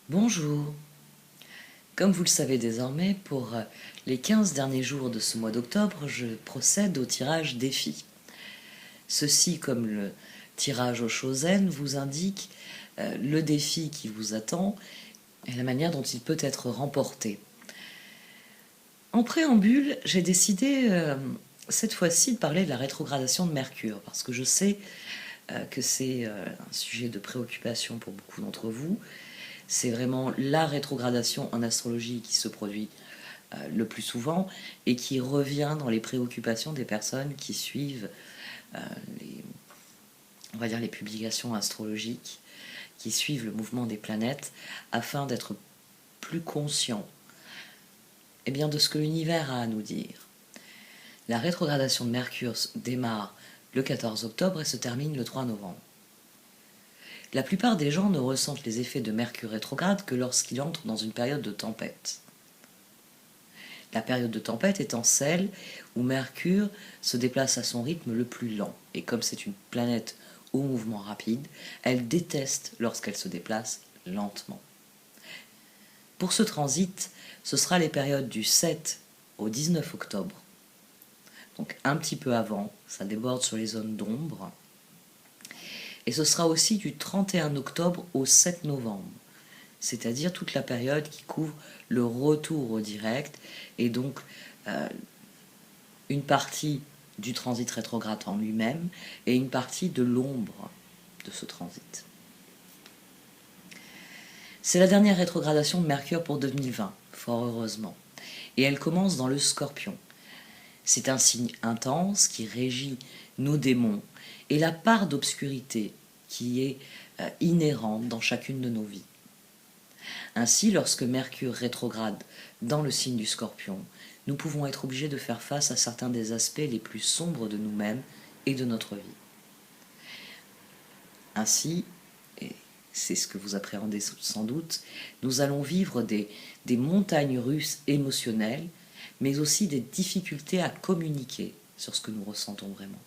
Bonjour. Comme vous le savez désormais, pour les 15 derniers jours de ce mois d'octobre, je procède au tirage défi. Ceci, comme le tirage au Chosen, vous indique le défi qui vous attend et la manière dont il peut être remporté. En préambule, j'ai décidé cette fois-ci de parler de la rétrogradation de Mercure, parce que je sais que c'est un sujet de préoccupation pour beaucoup d'entre vous. C'est vraiment la rétrogradation en astrologie qui se produit le plus souvent et qui revient dans les préoccupations des personnes qui suivent les, on va dire les publications astrologiques, qui suivent le mouvement des planètes afin d'être plus conscients de ce que l'univers a à nous dire. La rétrogradation de Mercure démarre le 14 octobre et se termine le 3 novembre. La plupart des gens ne ressentent les effets de Mercure rétrograde que lorsqu'il entre dans une période de tempête. La période de tempête étant celle où Mercure se déplace à son rythme le plus lent. Et comme c'est une planète au mouvement rapide, elle déteste lorsqu'elle se déplace lentement. Pour ce transit, ce sera les périodes du 7 au 19 octobre. Donc un petit peu avant, ça déborde sur les zones d'ombre. Et ce sera aussi du 31 octobre au 7 novembre, c'est-à-dire toute la période qui couvre le retour au direct et donc une partie du transit rétrograde en lui-même et une partie de l'ombre de ce transit. C'est la dernière rétrogradation de Mercure pour 2020, fort heureusement, et elle commence dans le Scorpion. C'est un signe intense qui régit nos démons et la part d'obscurité qui est inhérente dans chacune de nos vies. Ainsi, lorsque Mercure rétrograde dans le signe du Scorpion, nous pouvons être obligés de faire face à certains des aspects les plus sombres de nous-mêmes et de notre vie. Ainsi, et c'est ce que vous appréhendez sans doute, nous allons vivre des montagnes russes émotionnelles, mais aussi des difficultés à communiquer sur ce que nous ressentons vraiment.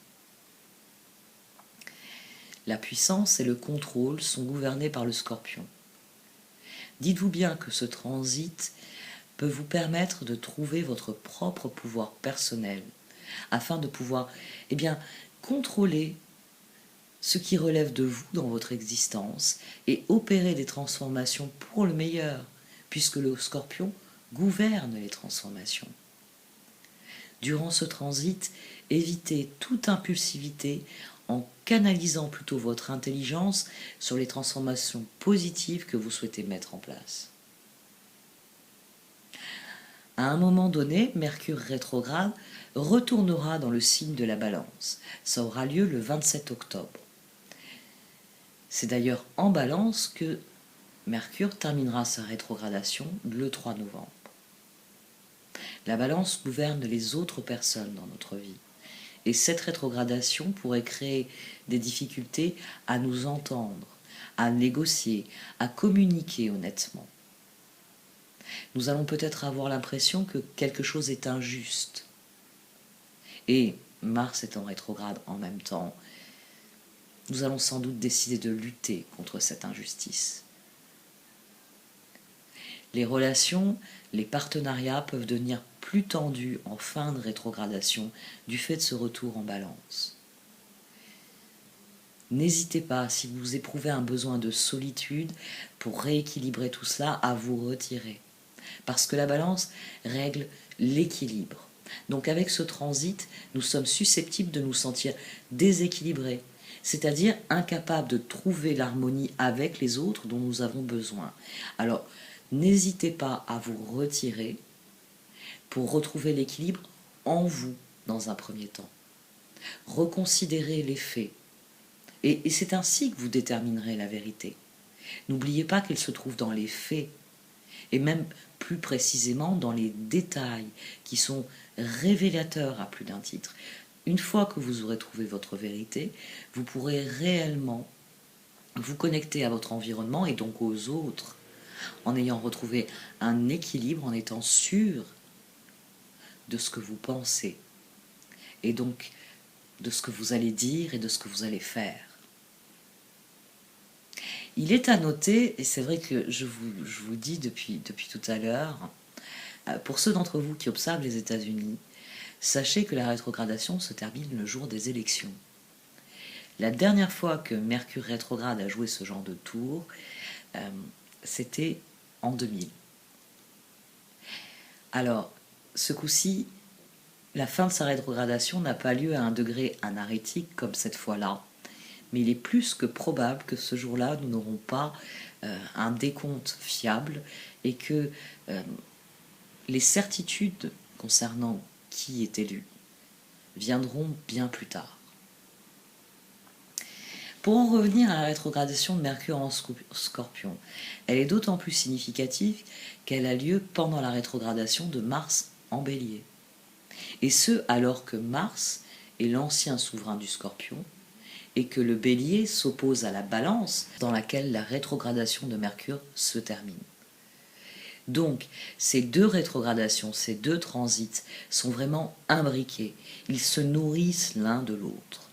La puissance et le contrôle sont gouvernés par le Scorpion. Dites-vous bien que ce transit peut vous permettre de trouver votre propre pouvoir personnel afin de pouvoir contrôler ce qui relève de vous dans votre existence et opérer des transformations pour le meilleur, puisque le Scorpion gouverne les transformations. Durant ce transit, évitez toute impulsivité en canalisant plutôt votre intelligence sur les transformations positives que vous souhaitez mettre en place. À un moment donné, Mercure rétrograde retournera dans le signe de la Balance. Ça aura lieu le 27 octobre. C'est d'ailleurs en Balance que Mercure terminera sa rétrogradation le 3 novembre. La Balance gouverne les autres personnes dans notre vie. Et cette rétrogradation pourrait créer des difficultés à nous entendre, à négocier, à communiquer honnêtement. Nous allons peut-être avoir l'impression que quelque chose est injuste. Et Mars est en rétrograde en même temps, nous allons sans doute décider de lutter contre cette injustice. Les relations, les partenariats peuvent devenir plus tendus en fin de rétrogradation du fait de ce retour en Balance. N'hésitez pas, si vous éprouvez un besoin de solitude, pour rééquilibrer tout cela, à vous retirer. Parce que la Balance règle l'équilibre. Donc avec ce transit, nous sommes susceptibles de nous sentir déséquilibrés, c'est-à-dire incapables de trouver l'harmonie avec les autres dont nous avons besoin. Alors, n'hésitez pas à vous retirer pour retrouver l'équilibre en vous dans un premier temps. Reconsidérez les faits. Et c'est ainsi que vous déterminerez la vérité. N'oubliez pas qu'elle se trouve dans les faits, et même plus précisément dans les détails qui sont révélateurs à plus d'un titre. Une fois que vous aurez trouvé votre vérité, vous pourrez réellement vous connecter à votre environnement et donc aux autres, en ayant retrouvé un équilibre, en étant sûr de ce que vous pensez, et donc de ce que vous allez dire et de ce que vous allez faire. Il est à noter, et c'est vrai que je vous dis depuis tout à l'heure, pour ceux d'entre vous qui observent les États-Unis, sachez que la rétrogradation se termine le jour des élections. La dernière fois que Mercure rétrograde a joué ce genre de tour, c'était en 2000. Alors, ce coup-ci, la fin de sa rétrogradation n'a pas lieu à un degré anarétique comme cette fois-là, mais il est plus que probable que ce jour-là, nous n'aurons pas un décompte fiable et que les certitudes concernant qui est élu viendront bien plus tard. Pour en revenir à la rétrogradation de Mercure en Scorpion, elle est d'autant plus significative qu'elle a lieu pendant la rétrogradation de Mars en Bélier. Et ce, alors que Mars est l'ancien souverain du Scorpion et que le Bélier s'oppose à la Balance dans laquelle la rétrogradation de Mercure se termine. Donc, ces deux rétrogradations, ces deux transits sont vraiment imbriqués. Ils se nourrissent l'un de l'autre.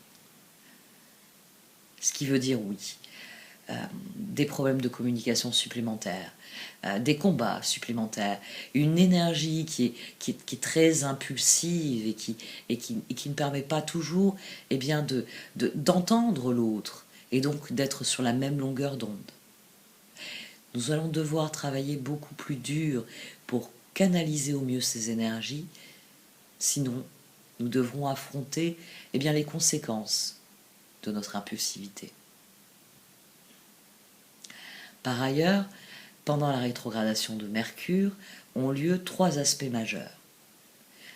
Ce qui veut dire, oui, des problèmes de communication supplémentaires, des combats supplémentaires, une énergie qui est très impulsive et qui ne permet pas toujours d'entendre l'autre et donc d'être sur la même longueur d'onde. Nous allons devoir travailler beaucoup plus dur pour canaliser au mieux ces énergies, sinon nous devrons affronter les conséquences de notre impulsivité. Par ailleurs, pendant la rétrogradation de Mercure, ont lieu 3 aspects majeurs.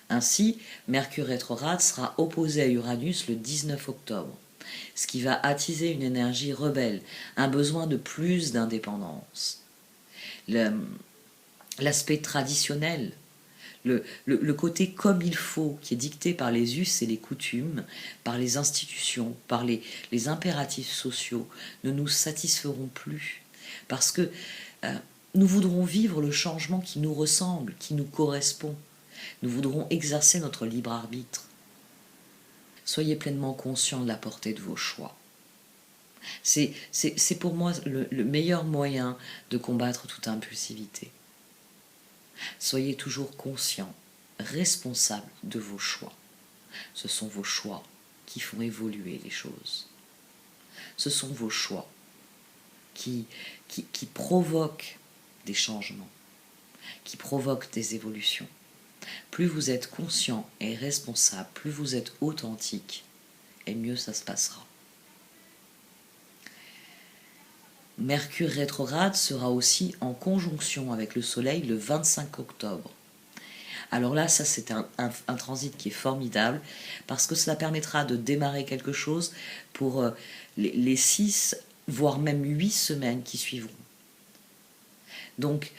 Ainsi, Mercure rétrograde sera opposé à Uranus le 19 octobre, ce qui va attiser une énergie rebelle, un besoin de plus d'indépendance. L'aspect traditionnel, le côté comme il faut, qui est dicté par les us et les coutumes, par les institutions, par les impératifs sociaux, ne nous satisferont plus. Parce que nous voudrons vivre le changement qui nous ressemble, qui nous correspond. Nous voudrons exercer notre libre arbitre. Soyez pleinement conscients de la portée de vos choix. C'est pour moi le meilleur moyen de combattre toute impulsivité. Soyez toujours conscients, responsables de vos choix. Ce sont vos choix qui font évoluer les choses. Ce sont vos choix qui provoquent des changements, qui provoquent des évolutions. Plus vous êtes conscient et responsable, plus vous êtes authentique, et mieux ça se passera. Mercure rétrograde sera aussi en conjonction avec le Soleil le 25 octobre. Alors là, ça c'est un transit qui est formidable parce que cela permettra de démarrer quelque chose pour les 6, voire même 8 semaines qui suivront. Donc,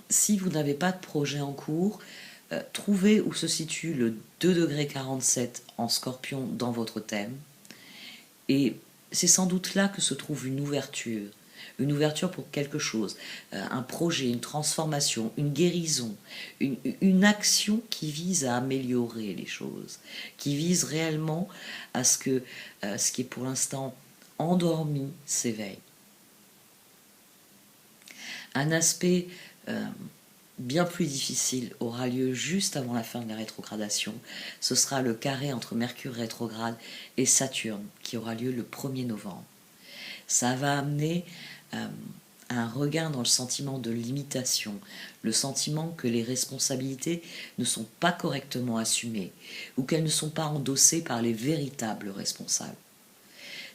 si vous n'avez pas de projet en cours, trouvez où se situe le 2,47 en Scorpion dans votre thème et c'est sans doute là que se trouve une ouverture pour quelque chose, un projet, une transformation, une guérison, une action qui vise à améliorer les choses, qui vise réellement à ce que ce qui est pour l'instant endormi s'éveille. Un aspect bien plus difficile aura lieu juste avant la fin de la rétrogradation. Ce sera le carré entre Mercure rétrograde et Saturne qui aura lieu le 1er novembre. Ça va amener un regain dans le sentiment de limitation, le sentiment que les responsabilités ne sont pas correctement assumées ou qu'elles ne sont pas endossées par les véritables responsables.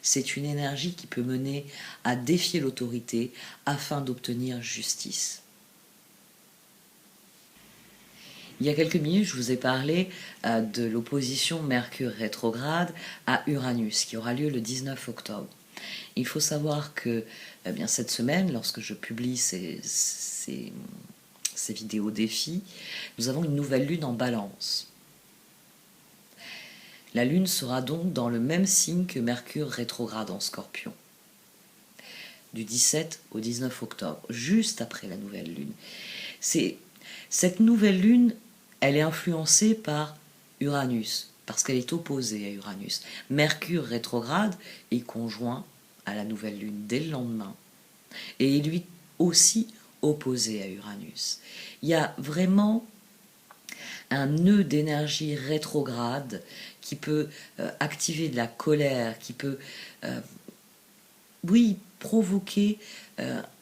C'est une énergie qui peut mener à défier l'autorité afin d'obtenir justice. Il y a quelques minutes, je vous ai parlé de l'opposition Mercure rétrograde à Uranus, qui aura lieu le 19 octobre. Il faut savoir que cette semaine, lorsque je publie ces vidéos défis, nous avons une nouvelle lune en Balance. La lune sera donc dans le même signe que Mercure rétrograde en Scorpion, du 17 au 19 octobre, juste après la nouvelle lune. Cette nouvelle lune, elle est influencée par Uranus, parce qu'elle est opposée à Uranus. Mercure rétrograde est conjoint à la nouvelle lune dès le lendemain, et lui aussi opposé à Uranus. Il y a vraiment un nœud d'énergie rétrograde qui peut activer de la colère, qui peut, oui, provoquer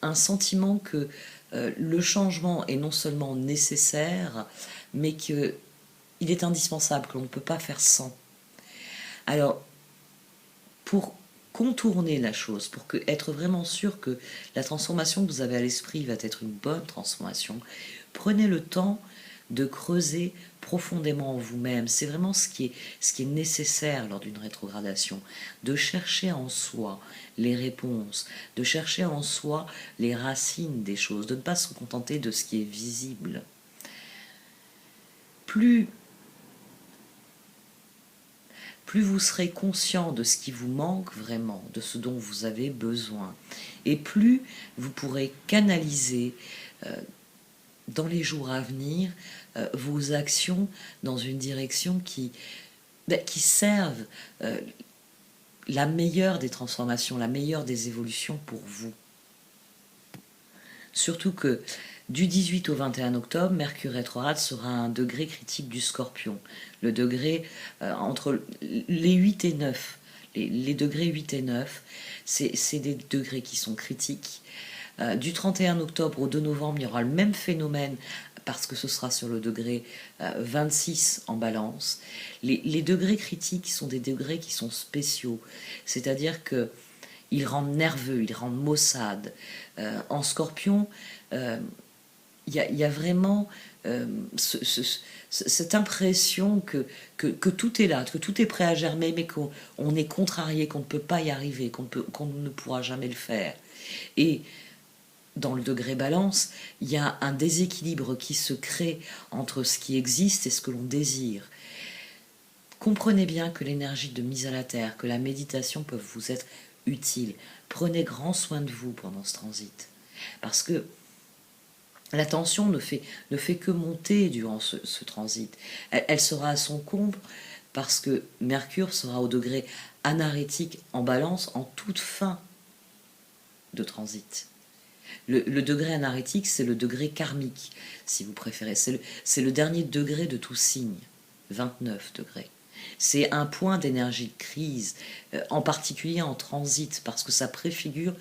un sentiment que le changement est non seulement nécessaire, mais qu'il est indispensable, que l'on ne peut pas faire sans. Alors, pour contourner la chose, pour être vraiment sûr que la transformation que vous avez à l'esprit va être une bonne transformation, prenez le temps de creuser profondément en vous-même. C'est vraiment ce qui est nécessaire lors d'une rétrogradation, de chercher en soi les réponses, de chercher en soi les racines des choses, de ne pas se contenter de ce qui est visible. Plus vous serez conscient de ce qui vous manque vraiment, de ce dont vous avez besoin, et plus vous pourrez canaliser dans les jours à venir vos actions dans une direction qui serve la meilleure des transformations, la meilleure des évolutions pour vous. Surtout que du 18 au 21 octobre, Mercure rétrograde sera à un degré critique du Scorpion. Le degré entre les 8 et 9. Les degrés 8 et 9, c'est des degrés qui sont critiques. Du 31 octobre au 2 novembre, il y aura le même phénomène parce que ce sera sur le degré 26 en balance. Les degrés critiques sont des degrés qui sont spéciaux. C'est-à-dire que ils rendent nerveux, ils rendent maussade. En Scorpion, il y a vraiment cette impression que tout est là, que tout est prêt à germer, mais qu'on est contrarié, qu'on ne peut pas y arriver, qu'on ne pourra jamais le faire. Et dans le degré balance, il y a un déséquilibre qui se crée entre ce qui existe et ce que l'on désire. Comprenez bien que l'énergie de mise à la terre, que la méditation peuvent vous être utiles. Prenez grand soin de vous pendant ce transit. Parce que la tension ne fait que monter durant ce transit. Elle sera à son comble parce que Mercure sera au degré anarétique en balance en toute fin de transit. Le degré anarétique, c'est le degré karmique, si vous préférez. C'est le dernier degré de tout signe, 29 degrés. C'est un point d'énergie de crise, en particulier en transit, parce que ça préfigure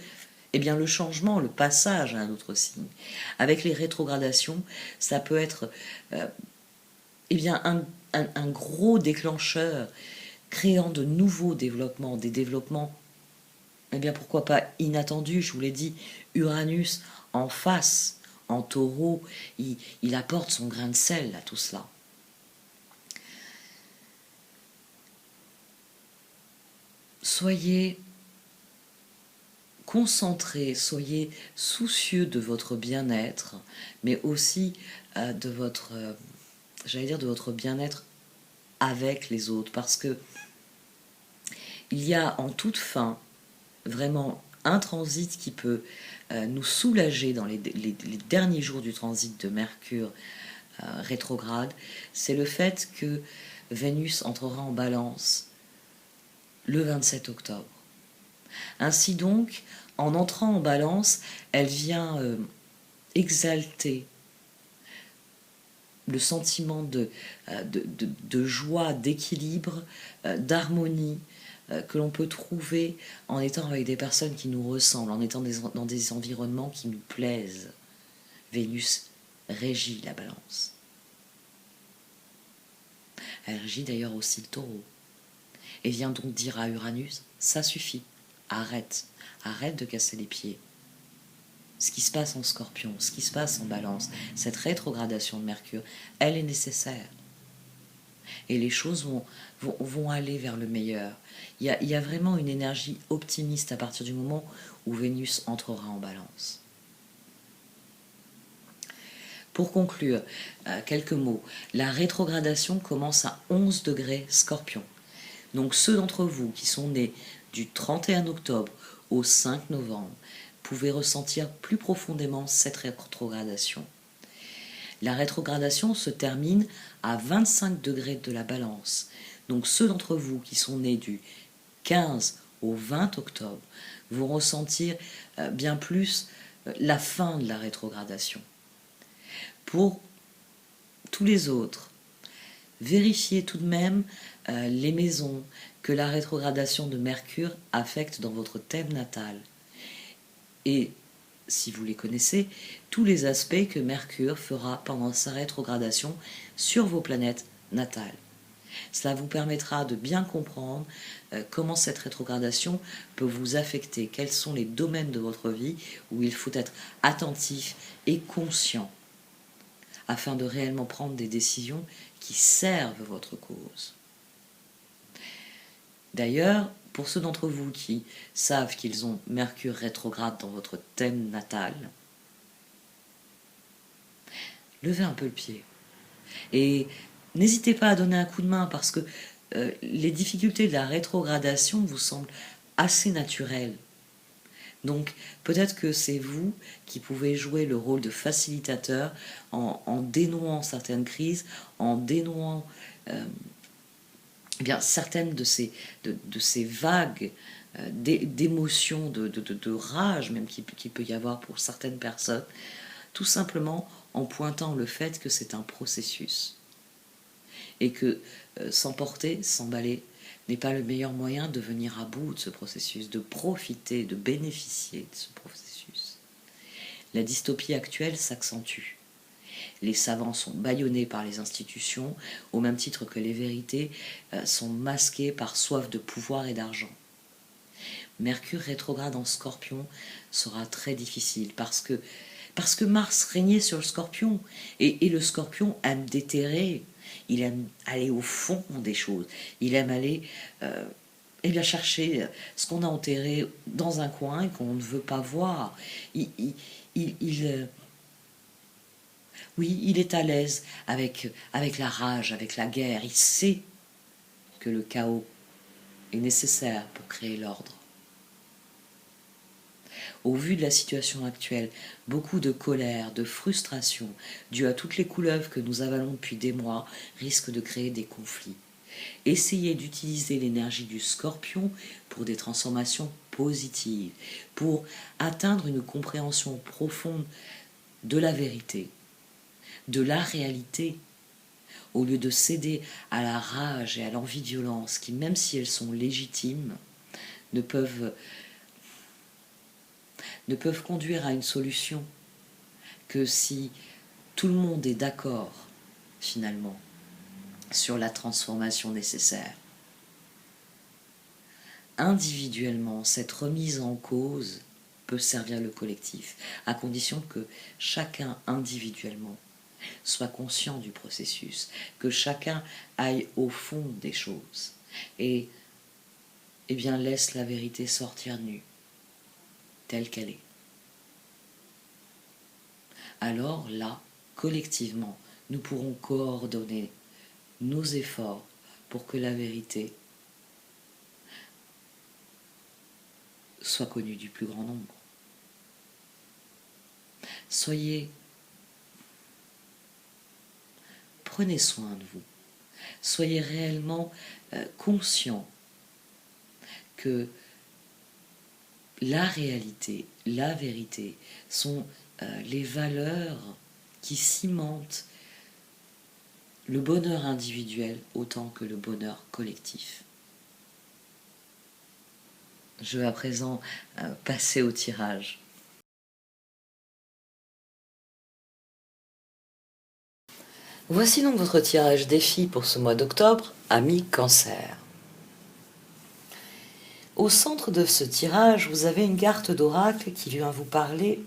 le changement, le passage à un autre signe. Avec les rétrogradations, ça peut être un gros déclencheur, créant de nouveaux développements, des développements pourquoi pas inattendu, je vous l'ai dit, Uranus en face, en taureau, il apporte son grain de sel à tout cela. Soyez concentrés, soyez soucieux de votre bien-être, mais aussi de votre bien-être avec les autres, parce que il y a en toute fin vraiment un transit qui peut nous soulager dans les derniers jours du transit de Mercure rétrograde, c'est le fait que Vénus entrera en balance le 27 octobre. Ainsi donc, en entrant en balance, elle vient exalter le sentiment de joie, d'équilibre, d'harmonie, que l'on peut trouver en étant avec des personnes qui nous ressemblent, en étant dans des environnements qui nous plaisent. Vénus régit la balance. Elle régit d'ailleurs aussi le taureau. Et vient donc dire à Uranus, ça suffit, arrête de casser les pieds. Ce qui se passe en Scorpion, ce qui se passe en balance, cette rétrogradation de Mercure, elle est nécessaire. Et les choses vont aller vers le meilleur. Il y a vraiment une énergie optimiste à partir du moment où Vénus entrera en balance. Pour conclure, quelques mots. La rétrogradation commence à 11 degrés Scorpion. Donc ceux d'entre vous qui sont nés du 31 octobre au 5 novembre pouvez ressentir plus profondément cette rétrogradation. La rétrogradation se termine à 25 degrés de la balance. Donc ceux d'entre vous qui sont nés du 15 au 20 octobre vont ressentir bien plus la fin de la rétrogradation. Pour tous les autres, vérifiez tout de même les maisons que la rétrogradation de Mercure affecte dans votre thème natal. Et, si vous les connaissez, tous les aspects que Mercure fera pendant sa rétrogradation sur vos planètes natales. Cela vous permettra de bien comprendre comment cette rétrogradation peut vous affecter, quels sont les domaines de votre vie où il faut être attentif et conscient afin de réellement prendre des décisions qui servent votre cause. D'ailleurs, pour ceux d'entre vous qui savent qu'ils ont Mercure rétrograde dans votre thème natal, levez un peu le pied. Et n'hésitez pas à donner un coup de main parce que les difficultés de la rétrogradation vous semblent assez naturelles. Donc peut-être que c'est vous qui pouvez jouer le rôle de facilitateur en dénouant certaines crises, en dénouant certaines de ces vagues d'émotions, de rage même qu'il peut y avoir pour certaines personnes, tout simplement en pointant le fait que c'est un processus et que s'emporter, s'emballer n'est pas le meilleur moyen de venir à bout de ce processus, de profiter, de bénéficier de ce processus. La dystopie actuelle s'accentue. Les savants sont bâillonnés par les institutions, au même titre que les vérités sont masquées par soif de pouvoir et d'argent. Mercure rétrograde en Scorpion sera très difficile parce que Mars régnait sur le Scorpion et le Scorpion aime déterrer, il aime aller au fond des choses, il aime aller chercher ce qu'on a enterré dans un coin et qu'on ne veut pas voir. Oui, il est à l'aise avec la rage, avec la guerre. Il sait que le chaos est nécessaire pour créer l'ordre. Au vu de la situation actuelle, beaucoup de colère, de frustration, due à toutes les couleuvres que nous avalons depuis des mois, risquent de créer des conflits. Essayez d'utiliser l'énergie du Scorpion pour des transformations positives, pour atteindre une compréhension profonde de la vérité, de la réalité, au lieu de céder à la rage et à l'envie de violence qui, même si elles sont légitimes, ne peuvent conduire à une solution que si tout le monde est d'accord, finalement, sur la transformation nécessaire. Individuellement, cette remise en cause peut servir le collectif, à condition que chacun individuellement soit conscient du processus, que chacun aille au fond des choses et laisse la vérité sortir nue, telle qu'elle est. Alors là, collectivement, nous pourrons coordonner nos efforts pour que la vérité soit connue du plus grand nombre. Prenez soin de vous. Soyez réellement conscient que la réalité, la vérité sont les valeurs qui cimentent le bonheur individuel autant que le bonheur collectif. Je vais à présent passer au tirage. Voici donc votre tirage défi pour ce mois d'octobre, amis Cancer. Au centre de ce tirage, vous avez une carte d'oracle qui vient vous parler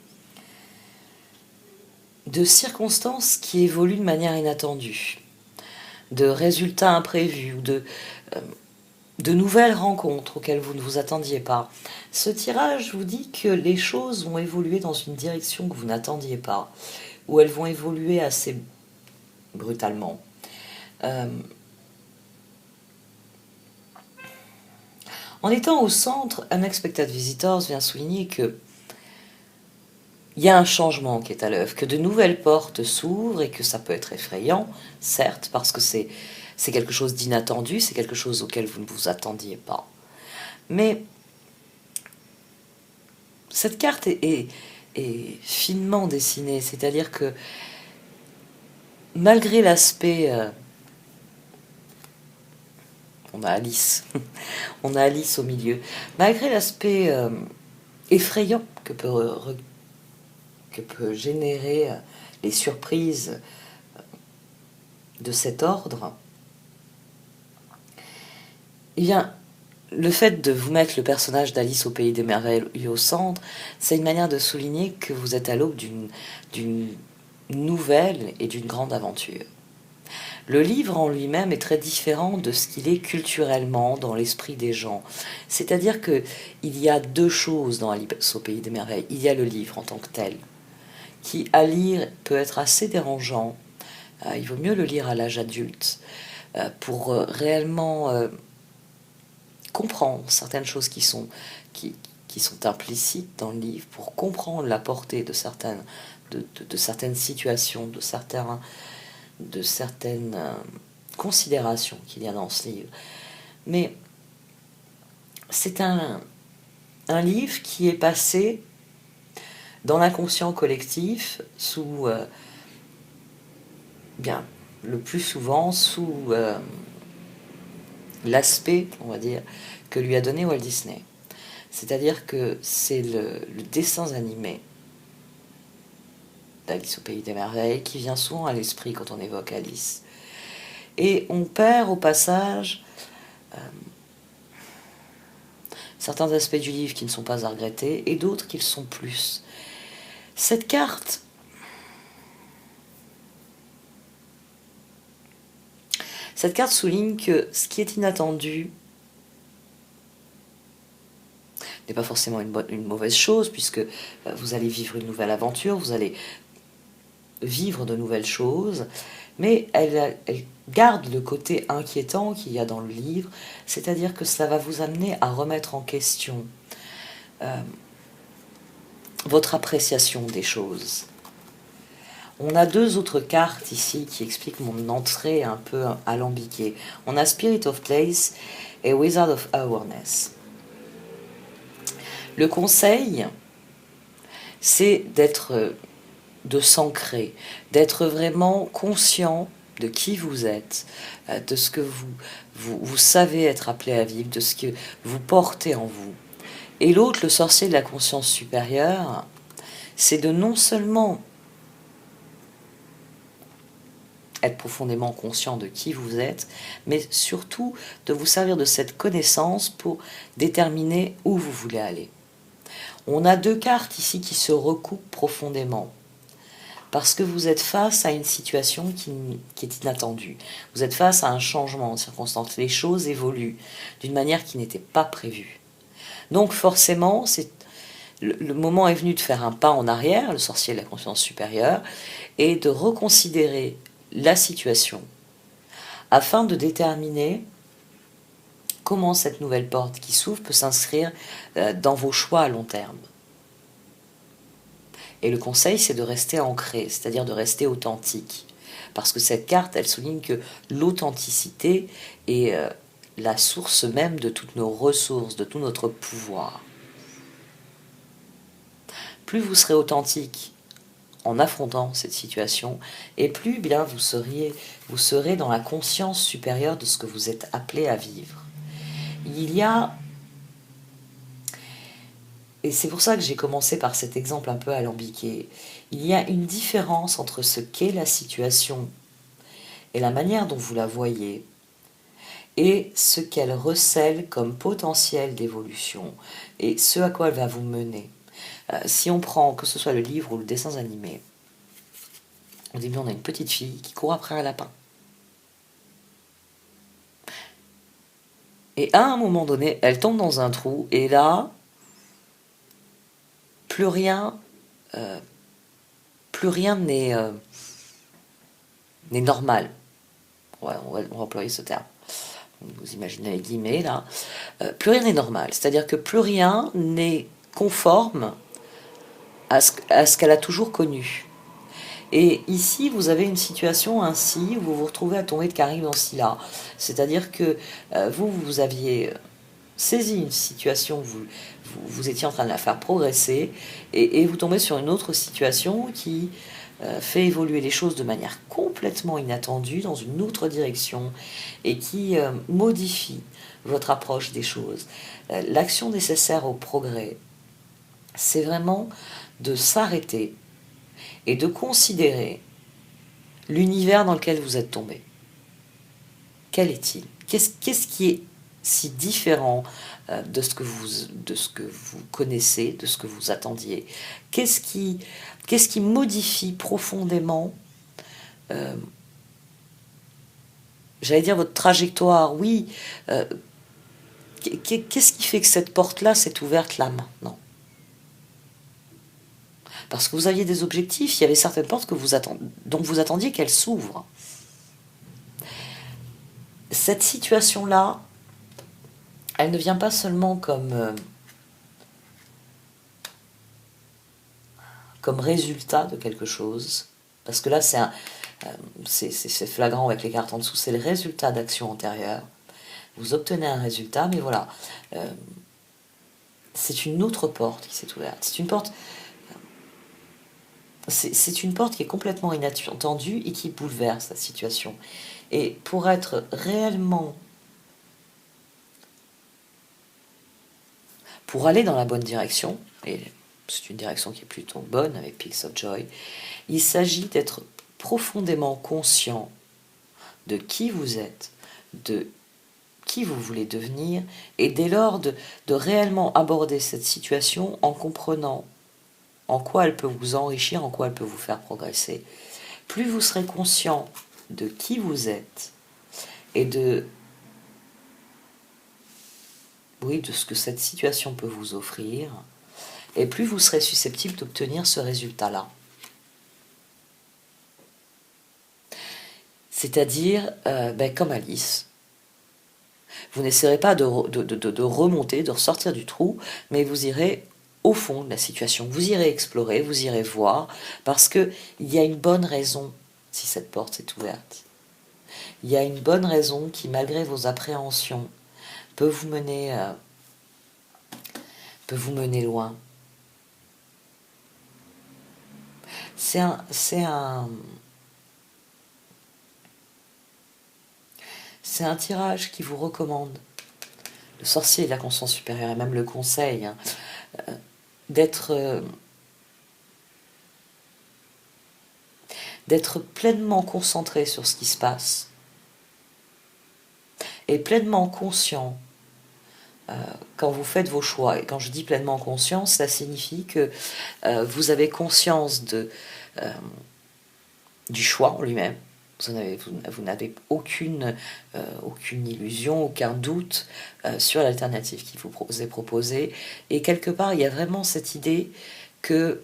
de circonstances qui évoluent de manière inattendue, de résultats imprévus ou de nouvelles rencontres auxquelles vous ne vous attendiez pas. Ce tirage vous dit que les choses vont évoluer dans une direction que vous n'attendiez pas, ou elles vont évoluer assez brutalement. En étant au centre, Unexpected Visitors vient souligner que il y a un changement qui est à l'œuvre, que de nouvelles portes s'ouvrent et que ça peut être effrayant, certes, parce que c'est quelque chose d'inattendu, c'est quelque chose auquel vous ne vous attendiez pas. Mais cette carte est finement dessinée, c'est-à-dire que malgré l'aspect... on a Alice, on a Alice au milieu, malgré l'aspect effrayant que peut générer les surprises de cet ordre, eh bien, le fait de vous mettre le personnage d'Alice au Pays des Merveilles au centre, c'est une manière de souligner que vous êtes à l'aube d'une nouvelle et d'une grande aventure. Le livre en lui-même est très différent de ce qu'il est culturellement dans l'esprit des gens. C'est-à-dire qu'il y a deux choses dans Alice au Pays des Merveilles. Il y a le livre en tant que tel, qui à lire peut être assez dérangeant. Il vaut mieux le lire à l'âge adulte pour réellement comprendre certaines choses qui sont implicites dans le livre, pour comprendre la portée de certaines situations, de certaines considérations qu'il y a dans ce livre. Mais c'est un livre qui est passé dans l'inconscient collectif sous, bien, le plus souvent sous l'aspect, on va dire, que lui a donné Walt Disney. C'est-à-dire que c'est le dessin animé d'Alice au Pays des Merveilles qui vient souvent à l'esprit quand on évoque Alice. Et on perd au passage certains aspects du livre qui ne sont pas à regretter et d'autres qui le sont plus. Cette carte souligne que ce qui est inattendu n'est pas forcément une mauvaise chose, puisque vous allez vivre une nouvelle aventure, vous allez vivre de nouvelles choses, mais elle garde le côté inquiétant qu'il y a dans le livre, c'est-à-dire que cela va vous amener à remettre en question votre appréciation des choses. On a deux autres cartes ici qui expliquent mon entrée un peu alambiquée. On a Spirit of Place et Wizard of Awareness. Le conseil, c'est de s'ancrer, d'être vraiment conscient de qui vous êtes, de ce que vous savez être appelé à vivre, de ce que vous portez en vous. Et l'autre, le sorcier de la conscience supérieure, c'est de non seulement être profondément conscient de qui vous êtes, mais surtout de vous servir de cette connaissance pour déterminer où vous voulez aller. On a deux cartes ici qui se recoupent profondément, parce que vous êtes face à une situation qui est inattendue. Vous êtes face à un changement de circonstances. Les choses évoluent d'une manière qui n'était pas prévue. Donc forcément, le moment est venu de faire un pas en arrière, le sorcier de la conscience supérieure, et de reconsidérer la situation afin de déterminer comment cette nouvelle porte qui s'ouvre peut s'inscrire dans vos choix à long terme. Et le conseil, c'est de rester ancré, c'est-à-dire de rester authentique. Parce que cette carte, elle souligne que l'authenticité est la source même de toutes nos ressources, de tout notre pouvoir. Plus vous serez authentique en affrontant cette situation, et plus bien vous serez dans la conscience supérieure de ce que vous êtes appelé à vivre. Il y a, et c'est pour ça que j'ai commencé par cet exemple un peu alambiqué, il y a une différence entre ce qu'est la situation et la manière dont vous la voyez, et ce qu'elle recèle comme potentiel d'évolution, et ce à quoi elle va vous mener. Si on prend, que ce soit le livre ou le dessin animé, au début on a une petite fille qui court après un lapin. Et à un moment donné, elle tombe dans un trou, et là, plus rien n'est normal. Ouais, on va employer ce terme. Vous imaginez les guillemets là. Plus rien n'est normal, c'est-à-dire que plus rien n'est conforme à ce qu'elle a toujours connu. Et ici, vous avez une situation ainsi où vous vous retrouvez à tomber de Carib dans Scylla. C'est-à-dire que vous aviez saisi une situation, vous vous étiez en train de la faire progresser, et vous tombez sur une autre situation qui fait évoluer les choses de manière complètement inattendue, dans une autre direction, et qui modifie votre approche des choses. L'action nécessaire au progrès, c'est vraiment de s'arrêter et de considérer l'univers dans lequel vous êtes tombé. Quel est-il? Qu'est-ce qui est si différent de ce que vous connaissez, de ce que vous attendiez? Qu'est-ce qui modifie profondément, j'allais dire votre trajectoire, oui. Qu'est-ce qui fait que cette porte-là s'est ouverte là maintenant? Parce que vous aviez des objectifs, il y avait certaines portes dont vous attendiez qu'elles s'ouvrent. Cette situation-là, elle ne vient pas seulement comme résultat de quelque chose, parce que là c'est flagrant avec les cartes en dessous, c'est le résultat d'actions antérieures. Vous obtenez un résultat, mais voilà, c'est une autre porte qui s'est ouverte. C'est une porte qui est complètement inattendue et qui bouleverse la situation. Et pour être réellement, pour aller dans la bonne direction, et c'est une direction qui est plutôt bonne avec Peaks of Joy, il s'agit d'être profondément conscient de qui vous êtes, de qui vous voulez devenir, et dès lors de réellement aborder cette situation en comprenant en quoi elle peut vous enrichir, en quoi elle peut vous faire progresser. Plus vous serez conscient de qui vous êtes et de ce que cette situation peut vous offrir, et plus vous serez susceptible d'obtenir ce résultat-là. C'est-à-dire, comme Alice, vous n'essaierez pas de remonter, de ressortir du trou, mais vous irez au fond de la situation, vous irez explorer, vous irez voir, parce qu'il y a une bonne raison si cette porte est ouverte. Il y a une bonne raison qui, malgré vos appréhensions, peut vous mener loin. C'est un tirage qui vous recommande, le sorcier de la conscience supérieure, et même le conseil, d'être pleinement concentré sur ce qui se passe et pleinement conscient quand vous faites vos choix. Et quand je dis pleinement conscient, ça signifie que vous avez conscience du choix en lui-même. Vous n'avez aucune illusion, aucun doute sur l'alternative qui vous est proposée. Et quelque part, il y a vraiment cette idée que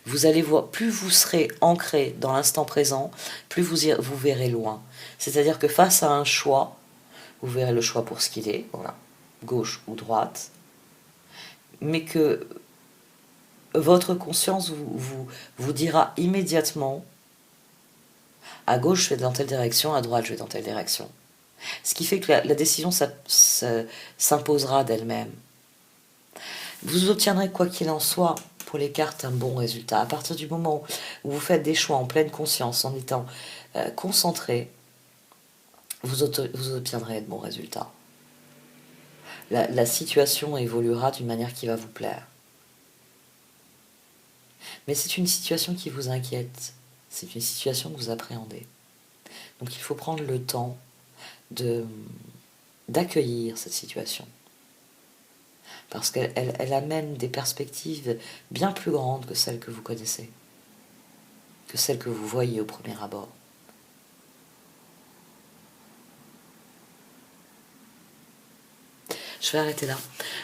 vous allez voir, plus vous serez ancré dans l'instant présent, plus vous verrez loin. C'est-à-dire que face à un choix, vous verrez le choix pour ce qu'il est, voilà, gauche ou droite, mais que votre conscience vous dira immédiatement, à gauche je vais dans telle direction, à droite je vais dans telle direction. Ce qui fait que la décision s'imposera d'elle-même. Vous obtiendrez, quoi qu'il en soit, pour les cartes, un bon résultat. À partir du moment où vous faites des choix en pleine conscience, en étant concentré, vous obtiendrez de bons résultats. La situation évoluera d'une manière qui va vous plaire. Mais c'est une situation qui vous inquiète. C'est une situation que vous appréhendez. Donc il faut prendre le temps d'accueillir cette situation. Parce qu'elle amène des perspectives bien plus grandes que celles que vous connaissez, que celles que vous voyez au premier abord. Je vais arrêter là.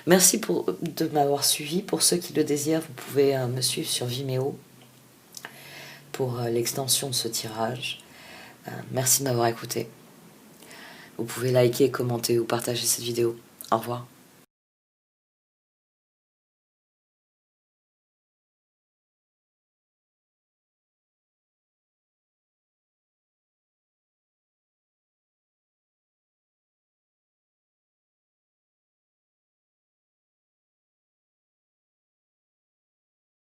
Merci de m'avoir suivi. Pour ceux qui le désirent, vous pouvez me suivre sur Vimeo pour l'extension de ce tirage. Merci de m'avoir écouté. Vous pouvez liker, commenter ou partager cette vidéo. Au revoir.